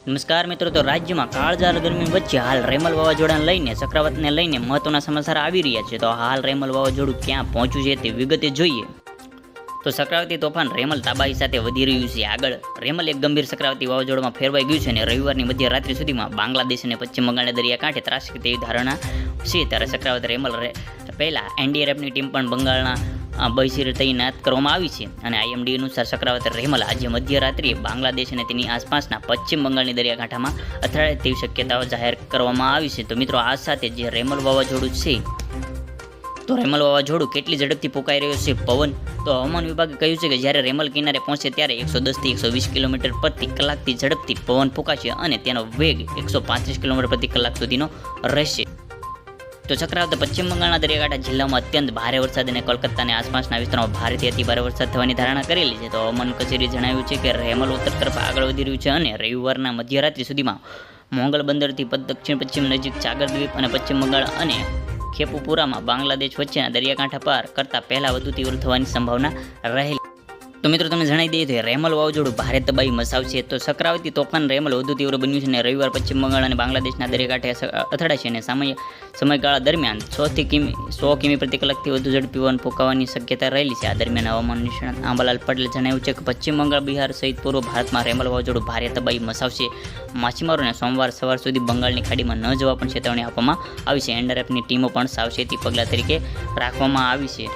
નમસ્કાર મિત્રો, તો રાજ્યમાં કાળઝાળ ગરમી વચ્ચે હાલ રેમલ વાવાઝોડાને લઈને ચક્રવાતને લઈને મહત્વના સમાચાર આવી રહ્યા છે. તો હાલ રેમલ વાવાઝોડું ક્યાં પહોંચ્યું છે તે વિગતે જોઈએ તો ચક્રવાતી તોફાન રેમલ તાબાહી સાથે વધી રહ્યું છે. આગળ રેમલ એક ગંભીર ચક્રવાતી વાવાઝોડામાં ફેરવાઈ ગયું છે અને રવિવારની મધ્યરાત્રિ સુધીમાં બાંગ્લાદેશ અને પશ્ચિમ બંગાળના દરિયાકાંઠે ત્રાટકે તેવી ધારણા છે. ત્યારે ચક્રવાત રેમલ પહેલા એનડીઆરએફની ટીમ પણ બંગાળના બહીર તૈનાત કરવામાં આવી છે અને આઈએમડી અનુસાર ચક્રવાત રેમલ આજે મધ્યરાત્રિએ બાંગ્લાદેશ અને તેની આસપાસના પશ્ચિમ બંગાળની દરિયાકાંઠામાં અથડાય તેવી શક્યતાઓ જાહેર કરવામાં આવી છે. તો મિત્રો, આ સાથે જે રેમલ વાવાઝોડું છે, તો રેમલ વાવાઝોડું કેટલી ઝડપથી ફૂંકાઈ રહ્યો છે પવન, તો હવામાન વિભાગે કહ્યું છે કે જ્યારે રેમલ કિનારે પહોંચે ત્યારે 110 થી 120 કિલોમીટર પ્રતિ કલાકથી ઝડપથી પવન ફૂંકાશે અને તેનો વેગ 135 કિલોમીટર પ્રતિ કલાક સુધીનો રહેશે. તો ચક્રવાત પશ્ચિમ બંગાળના દરિયાકાંઠા જિલ્લામાં અત્યંત ભારે વરસાદ અને કોલકાતાની આસપાસના વિસ્તારોમાં ભારેથી અતિ ભારે વરસાદ થવાની ધારણા કરેલી છે. તો હવામાન કચેરીએ જણાવ્યું છે કે રેમલ ઉત્તર તરફ આગળ વધી રહ્યું છે અને રવિવારના મધ્યરાત્રિ સુધીમાં મોંગલ બંદરથી દક્ષિણ પશ્ચિમ નજીક ચાગર દ્વીપ અને પશ્ચિમ બંગાળ અને ખેપુપુરામાં બાંગ્લાદેશ વચ્ચેના દરિયાકાંઠા પાર કરતાં પહેલાં વધુ તીવ્ર થવાની સંભાવના રહેલી. તો મિત્રો, તમને જણાવી દઈએ તો રેમલ વાવાઝોડું ભારે તબાહી મચાવશે. તો ચક્રવાતી તોફાન રેમલ વધુ તીવ્ર બન્યું છે અને રવિવાર પશ્ચિમ બંગાળ અને બાંગ્લાદેશના દરિયાકાંઠે અથડાશે અને સમયગાળા દરમિયાન 100 કિમી પ્રતિ કલાકથી વધુ ઝડપી પવન ફૂંકાવાની શક્યતા રહેલી છે. આ દરમિયાન હવામાન નિષ્ણાત આંબાલાલ પટેલે જણાવ્યું છે કે પશ્ચિમ બંગાળ, બિહાર સહિત પૂર્વ ભારતમાં રેમલ વાવાઝોડું ભારે તબાહી મચાવશે. માછીમારોને સોમવાર સવાર સુધી બંગાળની ખાડીમાં ન જવા પણ ચેતવણી આપવામાં આવી છે. એનડીઆરએફની ટીમો પણ સાવચેતી પગલાં તરીકે રાખવામાં આવી છે.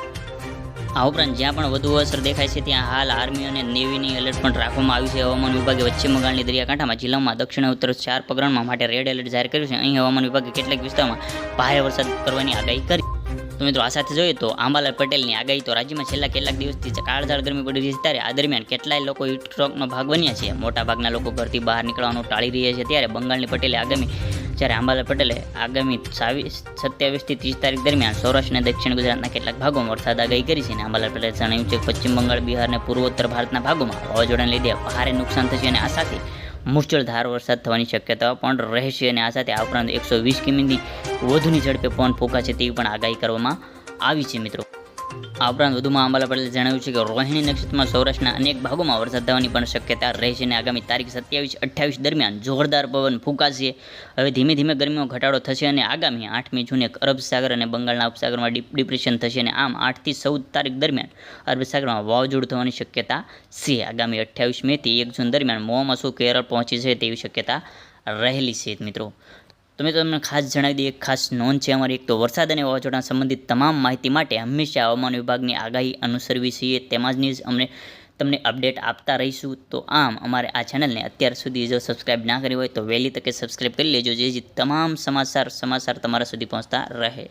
આ ઉપરાંત જ્યાં પણ વધુ અસર દેખાય છે ત્યાં હાલ આર્મી અને નેવીની એલર્ટ પણ રાખવામાં આવ્યું છે. હવામાન વિભાગે પશ્ચિમ બંગાળની દરિયાકાંઠામાં જિલ્લામાં દક્ષિણ ઉત્તર 4 પગરણમાં માટે રેડ એલર્ટ જાહેર કર્યું છે. અહીં હવામાન વિભાગે કેટલાક વિસ્તારોમાં ભારે વરસાદ કરવાની આગાહી કરી. તો મિત્રો, આ સાથે જોઈએ તો આંબાલાલ પટેલની આગાહી, તો રાજ્યમાં છેલ્લા કેટલાક દિવસથી કાળઝાળ ગરમી પડી રહી છે. ત્યારે આ દરમિયાન કેટલાય લોકો હીટસ્ટ્રોકનો ભાગ બન્યા છે. મોટાભાગના લોકો ઘરથી બહાર નીકળવાનું ટાળી રહ્યા છે. ત્યારે બંગાળની પટેલે આંબાલાલ પટેલે આગામી 27 થી 30 તારીખ દરમિયાન સૌરાષ્ટ્ર અને દક્ષિણ ગુજરાતના કેટલાક ભાગોમાં વરસાદ આગાહી કરી છે. અને આંબાલાલ પટેલે જણાવ્યું છે કે પશ્ચિમ બંગાળ, બિહાર અને પૂર્વોત્તર ભારતના ભાગોમાં વાવાઝોડાને લીધે ભારે નુકસાન થશે અને આ સાથે મુશળધાર વરસાદ થવાની શક્યતાઓ પણ રહેશે. અને આ સાથે આ ઉપરાંત 120 કિમીથી વધુની ઝડપે પવન ફૂંકાશે તેવી પણ આગાહી કરવામાં આવી છે. મિત્રો, આ ઉપરાંત વધુમાં આંબાલાલ પટેલે જણાવ્યું છે કે રોહિણી નક્ષત્રમાં સૌરાષ્ટ્રના અનેક ભાગોમાં વરસાદ થવાની પણ શક્યતા રહેશે અને આગામી તારીખ 27-28 દરમિયાન જોરદાર પવન ફૂંકાશે. હવે ધીમે ધીમે ગરમીમાં ઘટાડો થશે અને આગામી 8મી જૂને અરબ સાગર અને બંગાળના ઉપસાગરમાં ડિપ્રેશન થશે અને આમ 8 થી 14 તારીખ દરમિયાન અરબ સાગરમાં વાવાઝોડું થવાની શક્યતા છે. આગામી 28 મે થી 1 જૂન દરમિયાન મોહમ્મસૂ કેરળ પહોંચી છે તેવી શક્યતા રહેલી છે. મિત્રો, તમે તમને ખાસ જણાવી દઈએ, ખાસ નોંધ છે અમારી એક, તો વરસાદ અને વાવાઝોડા સંબંધિત તમામ માહિતી માટે હંમેશા હવામાન વિભાગની આગાહી અનુસરવી છીએ. તેમાં જ અમને તમને અપડેટ આપતા રહીશું. તો આમ અમારે આ ચેનલને અત્યાર સુધી જો સબસ્ક્રાઈબ ના કરી હોય તો વહેલી તકે સબસ્ક્રાઈબ કરી લેજો, જેથી તમામ સમાચાર તમારા સુધી પહોંચતા રહે.